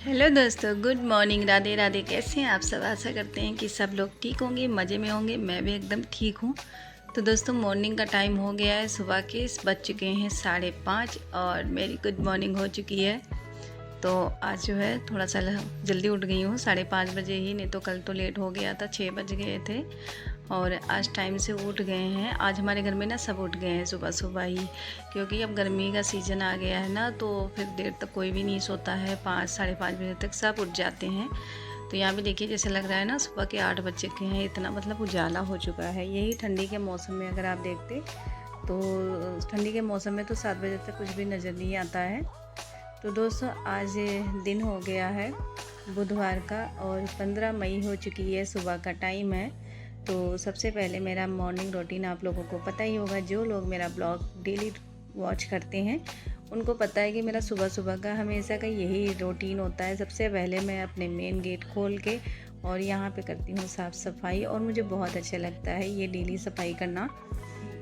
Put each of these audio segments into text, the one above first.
Hello दोस्तों, good morning. Radhe Radhe. कैसे हैं आप सब? आशा करते हैं कि सब लोग ठीक होंगे, मज़े में होंगे। मैं भी एकदम ठीक हूँ। तो दोस्तों, मॉर्निंग का टाइम हो गया है। सुबह के बज चुके हैं 5:30 और मेरी गुड मॉर्निंग हो चुकी है। तो आज जो है थोड़ा सा जल्दी उठ गई हूँ, 5:30 बजे ही। नहीं तो कल तो लेट हो गया था, 6 बज गए थे। और आज टाइम से उठ गए हैं। आज हमारे घर में ना सब उठ गए हैं सुबह सुबह ही, क्योंकि अब गर्मी का सीज़न आ गया है ना, तो फिर देर तक कोई भी नहीं सोता है। 5 5:30 बजे तक सब उठ जाते हैं। तो यहाँ भी देखिए, जैसे लग रहा है ना सुबह के 8 बज चुके हैं। इतना मतलब उजाला हो चुका है। यही ठंडी के मौसम में अगर आप देखते तो ठंडी के मौसम में तो 7 बजे तक कुछ भी नज़र नहीं आता है। तो दोस्तों, आज दिन हो गया है बुधवार का और 15 मई हो चुकी है। सुबह का टाइम है। तो सबसे पहले मेरा मॉर्निंग रूटीन आप लोगों को पता ही होगा। जो लोग मेरा ब्लॉग डेली वॉच करते हैं उनको पता है कि मेरा सुबह सुबह का हमेशा का यही रूटीन होता है। सबसे पहले मैं अपने मेन गेट खोल के और यहाँ पे करती हूँ साफ़ सफाई, और मुझे बहुत अच्छा लगता है ये डेली सफाई करना।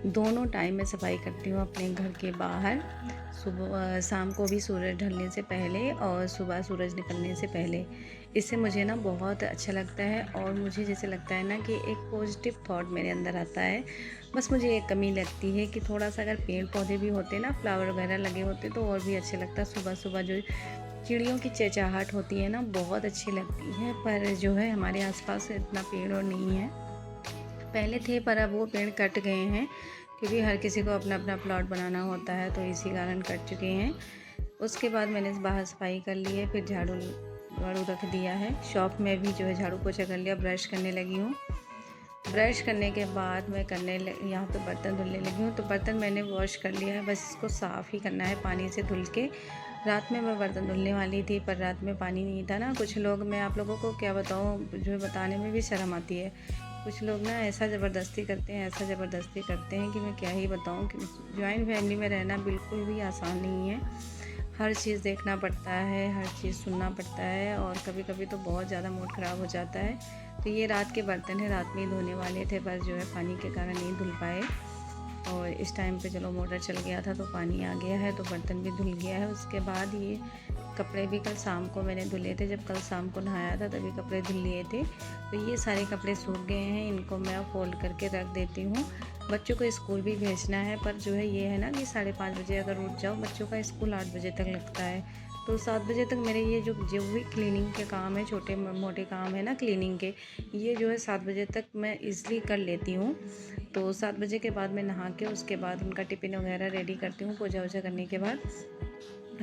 दोनों टाइम मैं सफाई करती हूँ अपने घर के बाहर, सुबह शाम को भी सूरज ढलने से पहले और सुबह सूरज निकलने से पहले। इससे मुझे ना बहुत अच्छा लगता है और मुझे जैसे लगता है ना कि एक पॉजिटिव थॉट मेरे अंदर आता है। बस मुझे एक कमी लगती है कि थोड़ा सा अगर पेड़ पौधे भी होते ना, फ्लावर वगैरह लगे होते तो और भी अच्छा लगता। सुबह सुबह जो चिड़ियों की चहचहाहट होती है ना, बहुत अच्छी लगती है। पर जो है हमारे आसपास इतना पेड़ और नहीं है। पहले थे पर अब वो पेड़ कट गए हैं, क्योंकि हर किसी को अपना अपना प्लॉट बनाना होता है, तो इसी कारण कट चुके हैं। उसके बाद मैंने बाहर सफाई कर ली है, फिर झाड़ू वाड़ू रख दिया है। शॉप में भी जो है झाड़ू पोछा कर लिया, ब्रश करने लगी हूँ। ब्रश करने के बाद मैं यहाँ पे बर्तन धुलने लगी हूँ। तो बर्तन मैंने वॉश कर लिया है, बस इसको साफ़ ही करना है पानी से धुल के। रात में मैं बर्तन धुलने वाली थी पर रात में पानी नहीं था ना। कुछ लोग, मैं आप लोगों को क्या बताऊँ, जो है बताने में भी शर्म आती है। कुछ लोग ना ऐसा ज़बरदस्ती करते हैं, ऐसा ज़बरदस्ती करते हैं कि मैं क्या ही बताऊँ। कि जॉइंट फैमिली में रहना बिल्कुल भी आसान नहीं है। हर चीज़ देखना पड़ता है, हर चीज़ सुनना पड़ता है, और कभी कभी तो बहुत ज़्यादा मूड ख़राब हो जाता है। तो ये रात के बर्तन है, रात में ही धोने वाले थे, पर जो है पानी के कारण नहीं धुल पाए। और इस टाइम पे चलो मोटर चल गया था तो पानी आ गया है, तो बर्तन भी धुल गया है। उसके बाद ये कपड़े भी कल शाम को मैंने धुले थे। जब कल शाम को नहाया था तभी कपड़े धुल लिए थे। तो ये सारे कपड़े सूख गए हैं, इनको मैं फोल्ड करके रख देती हूँ। बच्चों को स्कूल भी भेजना है, पर जो है ये है ना कि 5:30 बजे अगर उठ जाओ, बच्चों का स्कूल 8 बजे तक लगता है। तो 7 बजे तक मेरे ये जो जो भी क्लीनिंग के काम है, छोटे मोटे काम है ना क्लीनिंग के, ये जो है 7 बजे तक मैं ईज़िली कर लेती हूँ। तो 7 बजे के बाद मैं नहा के उसके बाद उनका टिफ़िन वगैरह रेडी करती हूँ, पूजा वूजा करने के बाद।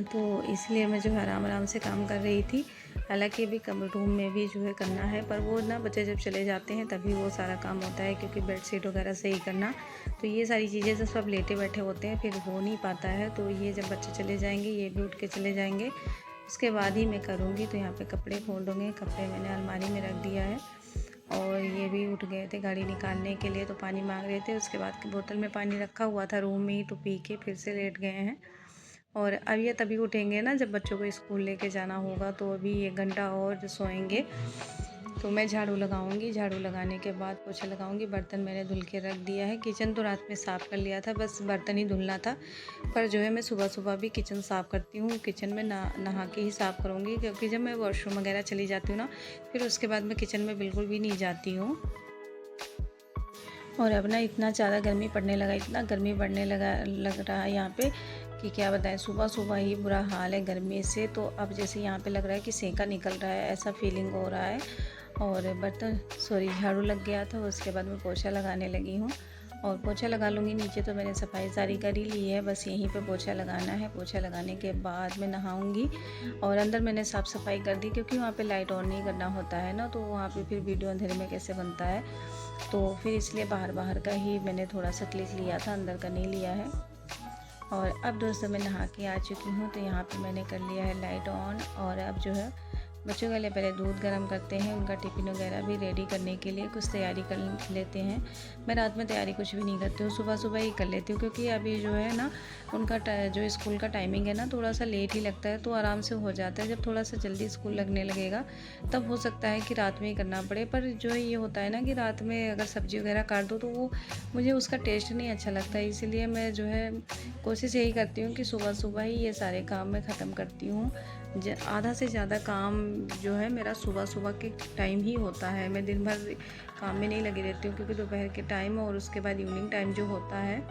तो इसलिए मैं जो है आराम आराम से काम कर रही थी। हालांकि अभी कम रूम में भी जो है करना है, पर वो ना बच्चे जब चले जाते हैं तभी वो सारा काम होता है, क्योंकि बेडशीट वगैरह सही करना। तो ये सारी चीज़ें जब सब लेटे बैठे होते हैं फिर हो नहीं पाता है। तो ये जब बच्चे चले जाएंगे, ये भी उठ के चले जाएंगे, उसके बाद ही मैं करूँगी। तो यहाँ पे कपड़े खोल दूँगी। कपड़े मैंने अलमारी में रख दिया है। और ये भी उठ गए थे गाड़ी निकालने के लिए, तो पानी मांग रहे थे। उसके बाद बोतल में पानी रखा हुआ था रूम में ही, तो पी के फिर से लेट गए हैं। और अब ये तभी उठेंगे ना जब बच्चों को स्कूल लेके जाना होगा, तो अभी 1 घंटा और सोएंगे। तो मैं झाड़ू लगाऊंगी, झाड़ू लगाने के बाद पोछा लगाऊंगी। बर्तन मैंने धुल के रख दिया है। किचन तो रात में साफ़ कर लिया था, बस बर्तन ही धुलना था। पर जो है मैं सुबह सुबह भी किचन साफ़ करती हूँ। किचन में नहा के ही साफ़ करूँगी, क्योंकि जब मैं वॉशरूम वगैरह चली जाती हूँ ना, फिर उसके बाद मैं किचन में बिल्कुल भी नहीं जाती हूँ। और अब ना इतना ज़्यादा गर्मी पड़ने लगा, इतना गर्मी बढ़ने लग रहा है यहाँ पे कि क्या बताएं। सुबह सुबह ही बुरा हाल है गर्मी से। तो अब जैसे यहाँ पे लग रहा है कि सेका निकल रहा है, ऐसा फीलिंग हो रहा है। और झाड़ू लग गया था। उसके बाद मैं पोछा लगाने लगी हूँ, और पोछा लगा लूँगी। नीचे तो मैंने सफाई सारी कर ही ली है, बस यहीं पे पोछा लगाना है। पोछा लगाने के बाद मैं नहाऊँगी। और अंदर मैंने साफ़ सफाई कर दी, क्योंकि वहाँ पे लाइट ऑन नहीं करना होता है ना, तो वहाँ पे फिर वीडियो अंधेरे में कैसे बनता है। तो फिर इसलिए बाहर बाहर का ही मैंने थोड़ा सा क्लिक लिया था, अंदर का नहीं लिया है। और अब दोस्तों मैं नहा के आ चुकी हूँ। तो यहाँ पे मैंने कर लिया है लाइट ऑन, और अब जो है बच्चों के लिए पहले दूध गर्म करते हैं, उनका टिफ़िन वगैरह भी रेडी करने के लिए कुछ तैयारी कर लेते हैं। मैं रात में तैयारी कुछ भी नहीं करती हूँ, सुबह सुबह ही कर लेती हूँ, क्योंकि अभी जो है ना उनका जो स्कूल का टाइमिंग है ना, थोड़ा सा लेट ही लगता है, तो आराम से हो जाता है। जब थोड़ा सा जल्दी स्कूल लगने लगेगा तब हो सकता है कि रात में ही करना पड़े। पर जो है ये होता है ना कि रात में अगर सब्ज़ी वगैरह काट दो तो वो मुझे उसका टेस्ट नहीं अच्छा लगता है। इसीलिए मैं जो है कोशिश यही करती हूँ कि सुबह सुबह ही ये सारे काम मैं ख़त्म करती हूँ। आधा से ज़्यादा काम जो है मेरा सुबह सुबह के टाइम ही होता है। मैं दिन भर काम में नहीं लगी रहती हूँ, क्योंकि दोपहर के टाइम और उसके बाद इवनिंग टाइम जो होता है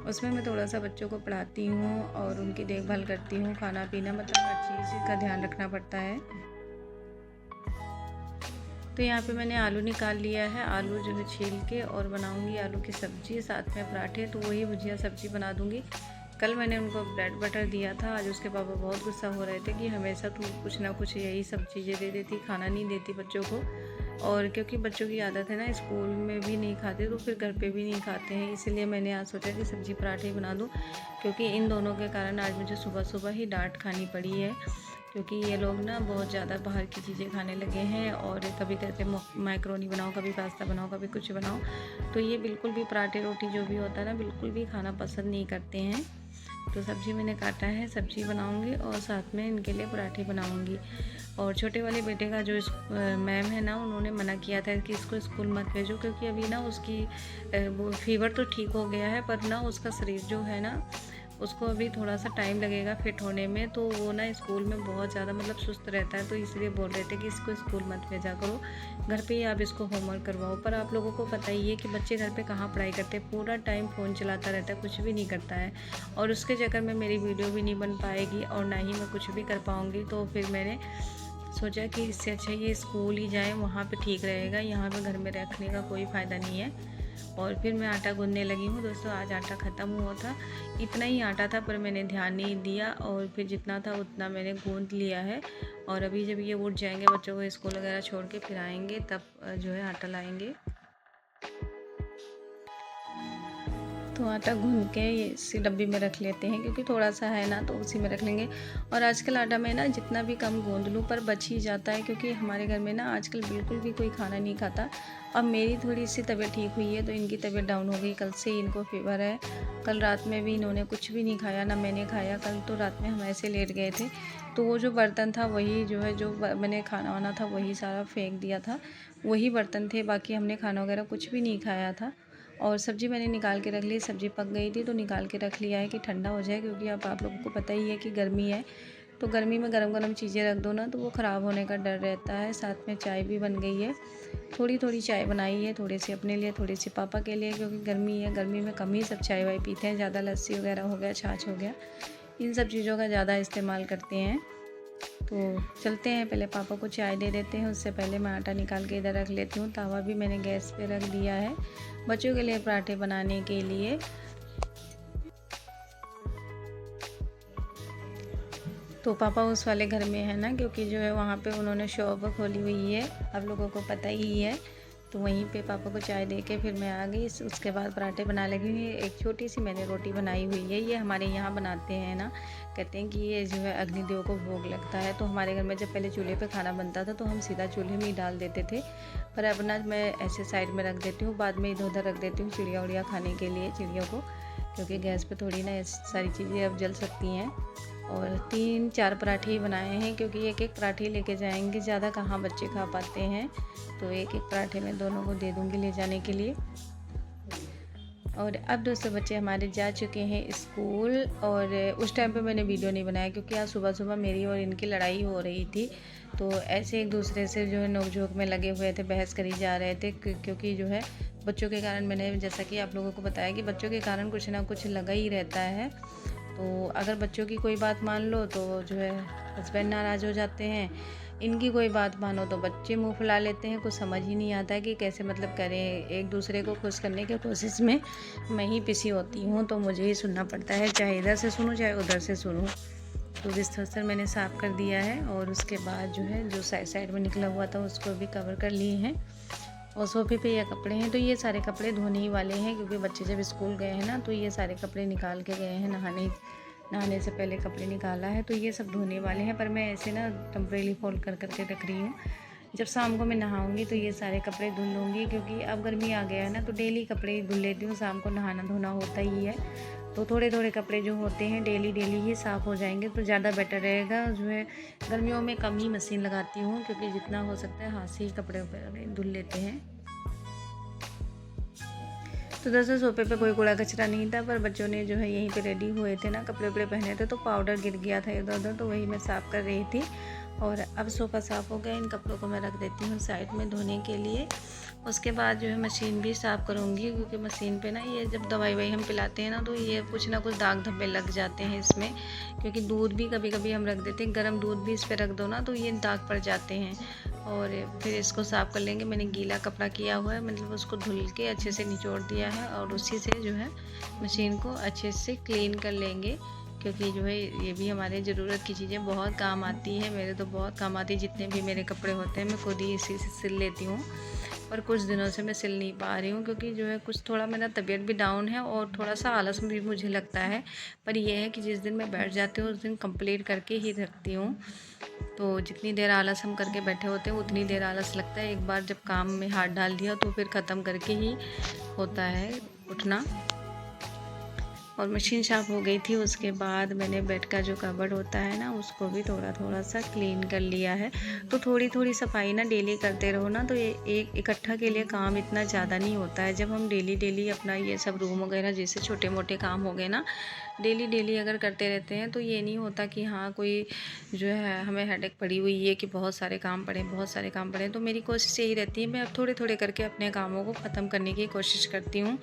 उसमें मैं थोड़ा सा बच्चों को पढ़ाती हूँ और उनकी देखभाल करती हूँ, खाना पीना, मतलब हर चीज़ का ध्यान रखना पड़ता है। तो यहाँ पे मैंने आलू निकाल लिया है, आलू जो है छील के और बनाऊँगी आलू की सब्ज़ी, साथ में पराठे, तो वही भुजिया सब्ज़ी बना दूँगी। कल मैंने उनको ब्रेड बटर दिया था, आज उसके पापा बहुत गुस्सा हो रहे थे कि हमेशा तू कुछ ना कुछ यही सब चीज़ें दे देती, खाना नहीं देती बच्चों को। और क्योंकि बच्चों की आदत है ना, स्कूल में भी नहीं खाते तो फिर घर पे भी नहीं खाते हैं, इसलिए मैंने आज सोचा कि सब्ज़ी पराठे बना दूँ, क्योंकि इन दोनों के कारण आज मुझे सुबह सुबह ही डांट खानी पड़ी है। क्योंकि ये लोग ना बहुत ज़्यादा बाहर की चीज़ें खाने लगे हैं और कभी कहते मैक्रोनी बनाओ, कभी पास्ता बनाओ, कभी कुछ बनाओ। तो ये बिल्कुल भी पराठे रोटी जो भी होता है ना, बिल्कुल भी खाना पसंद नहीं करते हैं। तो सब्ज़ी मैंने काटा है, सब्ज़ी बनाऊंगी और साथ में इनके लिए पराठे बनाऊंगी। और छोटे वाले बेटे का जो मैम है ना, उन्होंने मना किया था कि इसको स्कूल मत भेजो, क्योंकि अभी ना उसकी वो फीवर तो ठीक हो गया है, पर ना उसका शरीर जो है ना, उसको अभी थोड़ा सा टाइम लगेगा फिट होने में। तो वो ना स्कूल में बहुत ज़्यादा मतलब सुस्त रहता है, तो इसलिए बोल रहे थे कि इसको स्कूल मत भेजा करो, घर पे ही आप इसको होमवर्क करवाओ। पर आप लोगों को पता ही है कि बच्चे घर पे कहाँ पढ़ाई करते, पूरा टाइम फ़ोन चलाता रहता है, कुछ भी नहीं करता है। और उसके चक्कर में मेरी वीडियो भी नहीं बन पाएगी और ना ही मैं कुछ भी कर पाऊँगी। तो फिर मैंने सोचा कि इससे अच्छा ये स्कूल ही जाए, वहाँ पे ठीक रहेगा, यहाँ पे घर में रखने का कोई फ़ायदा नहीं है। और फिर मैं आटा गूँधने लगी हूँ दोस्तों। आज आटा ख़त्म हुआ था, इतना ही आटा था, पर मैंने ध्यान नहीं दिया और फिर जितना था उतना मैंने गूँध लिया है। और अभी जब ये उठ जाएंगे, बच्चों को स्कूल वगैरह छोड़ के फिर आएंगे, तब जो है आटा लाएंगे। तो आटा गूँध के ये इसी डब्बी में रख लेते हैं, क्योंकि थोड़ा सा है ना, तो उसी में रख लेंगे। और आजकल आटा में ना जितना भी कम गूँध लूँ पर बच ही जाता है, क्योंकि हमारे घर में ना आजकल बिल्कुल भी कोई खाना नहीं खाता। अब मेरी थोड़ी सी तबीयत ठीक हुई है, तो इनकी तबीयत डाउन हो गई, कल से इनको फीवर है। कल रात में भी इन्होंने कुछ भी नहीं खाया, ना मैंने खाया। कल तो रात में हम ऐसे लेट गए थे, तो वो जो बर्तन था वही जो है, जो मैंने खाना वाना था वही सारा फेंक दिया था, वही बर्तन थे, बाकी हमने खाना वगैरह कुछ भी नहीं खाया था। और सब्ज़ी मैंने निकाल के रख ली, सब्ज़ी पक गई थी तो निकाल के रख लिया है कि ठंडा हो जाए, क्योंकि अब आप लोगों को पता ही है कि गर्मी है, तो गर्मी में गरम गरम चीज़ें रख दो ना तो वो ख़राब होने का डर रहता है। साथ में चाय भी बन गई है, थोड़ी थोड़ी चाय बनाई है, थोड़ी सी अपने लिए, थोड़ी सी पापा के लिए, क्योंकि गर्मी है, गर्मी में कम ही सब चाय वाय पीते हैं, ज़्यादा लस्सी वगैरह हो गया, छाछ हो गया, इन सब चीज़ों का ज़्यादा इस्तेमाल करते हैं। तो चलते हैं, पहले पापा को चाय दे देते हैं, उससे पहले मैं आटा निकाल के इधर रख लेती हूँ। तवा भी मैंने गैस पे रख दिया है बच्चों के लिए पराठे बनाने के लिए। तो पापा उस वाले घर में है ना, क्योंकि जो है वहाँ पे उन्होंने शॉप खोली हुई है, आप लोगों को पता ही है। तो वहीं पे पापा को चाय दे के फिर मैं आ गई। उसके बाद पराठे बना लगी हुई। एक छोटी सी मैंने रोटी बनाई हुई है, ये हमारे यहाँ बनाते हैं ना, कहते हैं कि ये जो है अग्निदेव को भोग लगता है। तो हमारे घर में जब पहले चूल्हे पे खाना बनता था तो हम सीधा चूल्हे में ही डाल देते थे, पर अब ना मैं ऐसे साइड में रख देती हूँ, बाद में इधर उधर रख देती हूँ चिड़िया उड़िया खाने के लिए, चिड़ियों को, क्योंकि गैस पे थोड़ी ना सारी चीज़ें अब जल सकती हैं। और 3-4 पराठे ही बनाए हैं, क्योंकि एक एक पराठे लेके जाएंगे, ज़्यादा कहाँ बच्चे खा पाते हैं, तो एक एक पराठे मैं दोनों को दे दूँगी ले जाने के लिए। और अब दोस्तों बच्चे हमारे जा चुके हैं स्कूल, और उस टाइम पे मैंने वीडियो नहीं बनाया, क्योंकि आज सुबह सुबह मेरी और इनकी लड़ाई हो रही थी। तो ऐसे एक दूसरे से जो है नोक-झोंक में लगे हुए थे, बहस करी जा रहे थे, क्योंकि जो है बच्चों के कारण, मैंने जैसा कि आप लोगों को बताया कि बच्चों के कारण कुछ ना कुछ लगा ही रहता है। तो अगर बच्चों की कोई बात मान लो तो जो है हस्बैंड नाराज़ हो जाते हैं, इनकी कोई बात मानो तो बच्चे मुंह फुला लेते हैं। कुछ समझ ही नहीं आता है कि कैसे मतलब करें। एक दूसरे को खुश करने की कोशिश में मैं ही पिसी होती हूँ, तो मुझे ही सुनना पड़ता है, चाहे इधर से सुनूँ चाहे उधर से सुनूँ। तो बिस्तर मैंने साफ़ कर दिया है, और उसके बाद जो है जो साइड साइड में निकला हुआ था उसको भी कवर कर लिए हैं। और सोफे पे ये कपड़े हैं, तो ये सारे कपड़े धोने ही वाले हैं, क्योंकि बच्चे जब स्कूल गए हैं ना, तो ये सारे कपड़े निकाल के गए हैं, नहाने से पहले कपड़े निकाला है, तो ये सब धोने वाले हैं। पर मैं ऐसे ना टेम्परेरी फोल्ड कर करके रख रही हूँ, जब शाम को मैं नहाऊंगी तो ये सारे कपड़े धुल लूँगी, क्योंकि अब गर्मी आ गया है ना, तो डेली कपड़े धुल लेती हूँ, शाम को नहाना धोना होता ही है। तो थोड़े थोड़े कपड़े जो होते हैं डेली ही साफ़ हो जाएंगे, तो ज़्यादा बेटर रहेगा। जो है गर्मियों में कम ही मशीन लगाती हूँ, क्योंकि जितना हो सकता है हाथ से ही कपड़े धुल लेते हैं। तो दोस्तों सोफे पे कोई कूड़ा कचरा नहीं था, पर बच्चों ने जो है यहीं पे रेडी हुए थे ना, कपड़े वपड़े पहने थे, तो पाउडर गिर गया था इधर उधर, तो वही मैं साफ़ कर रही थी। और अब सोफ़ा साफ़ हो गया, इन कपड़ों को मैं रख देती हूँ साइड में धोने के लिए। उसके बाद जो है मशीन भी साफ़ करूँगी, क्योंकि मशीन पे ना ये जब दवाई वही हम पिलाते हैं ना, तो ये कुछ ना कुछ दाग धब्बे लग जाते हैं इसमें, क्योंकि दूध भी कभी कभी हम रख देते हैं, गर्म दूध भी इस पर रख दो ना तो ये दाग पड़ जाते हैं। और फिर इसको साफ़ कर लेंगे। मैंने गीला कपड़ा किया हुआ है, मतलब उसको धुल के अच्छे से निचोड़ दिया है, और उसी से जो है मशीन को अच्छे से क्लीन कर लेंगे, क्योंकि जो है ये भी हमारे ज़रूरत की चीज़ें बहुत काम आती है। मेरे तो बहुत काम आती है, जितने भी मेरे कपड़े होते हैं मैं खुद ही इसी से सिल लेती हूँ। पर कुछ दिनों से मैं सिल नहीं पा रही हूँ, क्योंकि जो है कुछ थोड़ा मेरा तबीयत भी डाउन है और थोड़ा सा आलस भी मुझे लगता है। पर यह है कि जिस दिन मैं बैठ जाती हूँ उस दिन कंप्लीट करके ही रखती हूँ। तो जितनी देर आलस हम करके बैठे होते हैं उतनी देर आलस लगता है, एक बार जब काम में हाथ डाल दिया तो फिर ख़त्म करके ही होता है उठना। और मशीन साफ़ हो गई थी। उसके बाद मैंने बेड का जो कबर्ड होता है ना, उसको भी थोड़ा थोड़ा सा क्लीन कर लिया है। तो थोड़ी थोड़ी सफाई ना डेली करते रहो ना, तो ये एक इकट्ठा के लिए काम इतना ज़्यादा नहीं होता है। जब हम डेली डेली अपना ये सब रूम वगैरह जैसे छोटे मोटे काम हो गए ना, डेली डेली अगर करते रहते हैं तो ये नहीं होता कि हाँ कोई जो है हमें हेडेक पड़ी हुई है कि बहुत सारे काम पड़े, बहुत सारे काम पड़े। तो मेरी कोशिश यही रहती है, मैं अब थोड़े थोड़े करके अपने कामों को ख़त्म करने की कोशिश करती हूँ।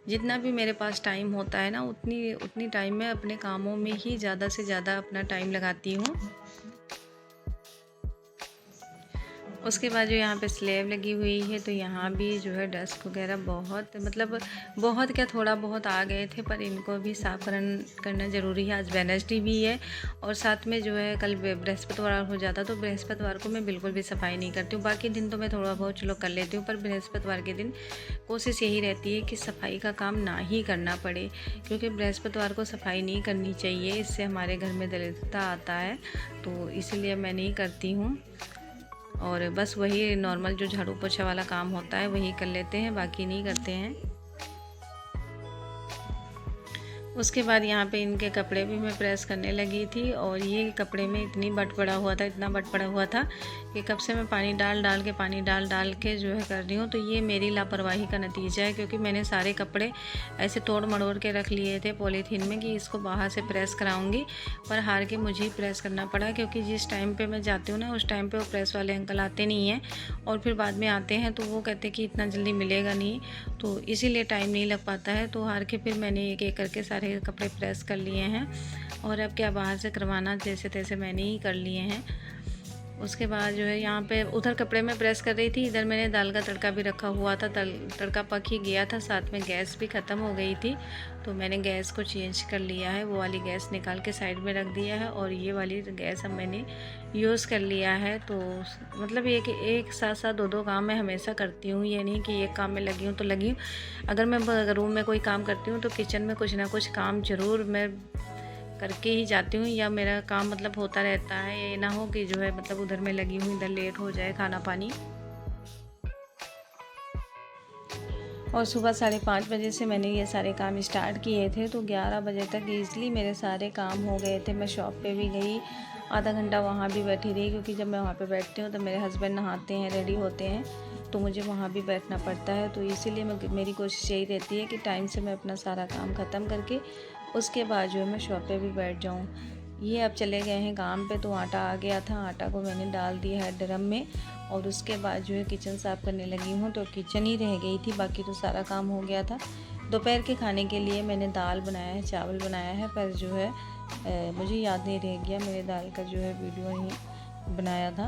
जितना भी मेरे पास टाइम होता है ना, उतनी उतनी टाइम मैं अपने कामों में ही ज़्यादा से ज़्यादा अपना टाइम लगाती हूँ। उसके बाद जो यहाँ पे स्लैब लगी हुई है, तो यहाँ भी जो है डस्ट वगैरह बहुत, मतलब बहुत क्या थोड़ा बहुत आ गए थे, पर इनको भी साफ़ करना ज़रूरी है। आज वेडनेसडे भी है, और साथ में जो है कल बृहस्पतिवार हो जाता, तो बृहस्पतिवार को मैं बिल्कुल भी सफाई नहीं करती हूँ। बाकी दिन तो मैं थोड़ा बहुत चलो कर लेती हूँ, पर बृहस्पतिवार के दिन कोशिश यही रहती है कि सफाई का काम ना ही करना पड़े, क्योंकि बृहस्पतिवार को सफाई नहीं करनी चाहिए, इससे हमारे घर में दरिद्रता आता है। तो इसीलिए मैं नहीं करती हूँ, और बस वही नॉर्मल जो झाड़ू पोछा वाला काम होता है वही कर लेते हैं, बाकी नहीं करते हैं। उसके बाद यहाँ पे इनके कपड़े भी मैं प्रेस करने लगी थी, और ये कपड़े में इतनी बट पड़ा हुआ था, इतना बट पड़ा हुआ था कि कब से मैं पानी डाल के जो है कर रही हूँ। तो ये मेरी लापरवाही का नतीजा है, क्योंकि मैंने सारे कपड़े ऐसे तोड़ मड़ोड़ के रख लिए थे पॉलीथीन में कि इसको बाहर से प्रेस कराऊँगी, पर हार के मुझे ही प्रेस करना पड़ा, क्योंकि जिस टाइम पर मैं जाती हूँ ना उस टाइम पर वो प्रेस वाले अंकल आते नहीं हैं, और फिर बाद में आते हैं तो वो कहते हैं कि इतना जल्दी मिलेगा नहीं, तो इसीलिए टाइम नहीं लग पाता है। तो हार के फिर मैंने एक एक करके सारे कपड़े प्रेस कर लिए हैं, और अब क्या बाहर से करवाना, जैसे तैसे मैंने ही कर लिए हैं। उसके बाद जो है यहाँ पे उधर कपड़े में प्रेस कर रही थी, इधर मैंने दाल का तड़का भी रखा हुआ था, तड़का पक ही गया था, साथ में गैस भी ख़त्म हो गई थी, तो मैंने गैस को चेंज कर लिया है, वो वाली गैस निकाल के साइड में रख दिया है, और ये वाली गैस अब मैंने यूज़ कर लिया है। तो मतलब एक साथ साथ दो काम मैं हमेशा करती हूँ, ये नहीं कि एक काम में लगी हूँ तो लगी हूँ। अगर मैं रूम में कोई काम करती हूँ तो किचन में कुछ ना कुछ काम ज़रूर मैं करके ही जाती हूँ, या मेरा काम मतलब होता रहता है, ये ना हो कि जो है मतलब उधर मैं लगी हूँ इधर लेट हो जाए खाना पानी। और सुबह 5:30 बजे से मैंने ये सारे काम स्टार्ट किए थे, तो 11 बजे तक ईज़िली मेरे सारे काम हो गए थे। मैं शॉप पे भी गई, आधा घंटा वहाँ भी बैठी रही, क्योंकि जब मैं वहाँ पे बैठती हूँ तो मेरे हस्बैंड नहाते हैं, रेडी होते हैं, तो मुझे वहाँ भी बैठना पड़ता है। तो इसीलिए मेरी कोशिश यही रहती है कि टाइम से मैं अपना सारा काम ख़त्म करके उसके बाद जो है मैं शॉप पे भी बैठ जाऊँ। ये अब चले गए हैं काम पे, तो आटा आ गया था, आटा को मैंने डाल दिया है ड्रम में, और उसके बाद जो है किचन साफ़ करने लगी हूँ। तो किचन ही रह गई थी, बाकी तो सारा काम हो गया था। दोपहर के खाने के लिए मैंने दाल बनाया है, चावल बनाया है, पर जो है मुझे याद नहीं रह गया, मेरे दाल का जो है वीडियो ही बनाया था।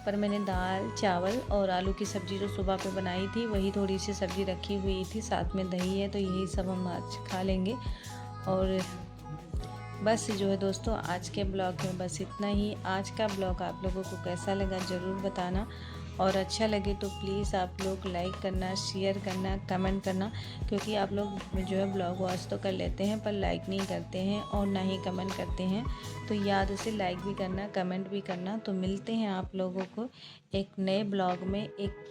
पर मैंने दाल चावल और आलू की सब्ज़ी जो सुबह पे बनाई थी वही थोड़ी सी सब्ज़ी रखी हुई थी, साथ में दही है, तो यही सब हम आज खा लेंगे। और बस जो है दोस्तों आज के ब्लॉग में बस इतना ही। आज का ब्लॉग आप लोगों को कैसा लगा ज़रूर बताना, और अच्छा लगे तो प्लीज़ आप लोग लाइक करना, शेयर करना, कमेंट करना, क्योंकि आप लोग जो है ब्लॉग वॉच तो कर लेते हैं पर लाइक नहीं करते हैं और ना ही कमेंट करते हैं, तो याद से लाइक भी करना, कमेंट भी करना। तो मिलते हैं आप लोगों को एक नए ब्लॉग में एक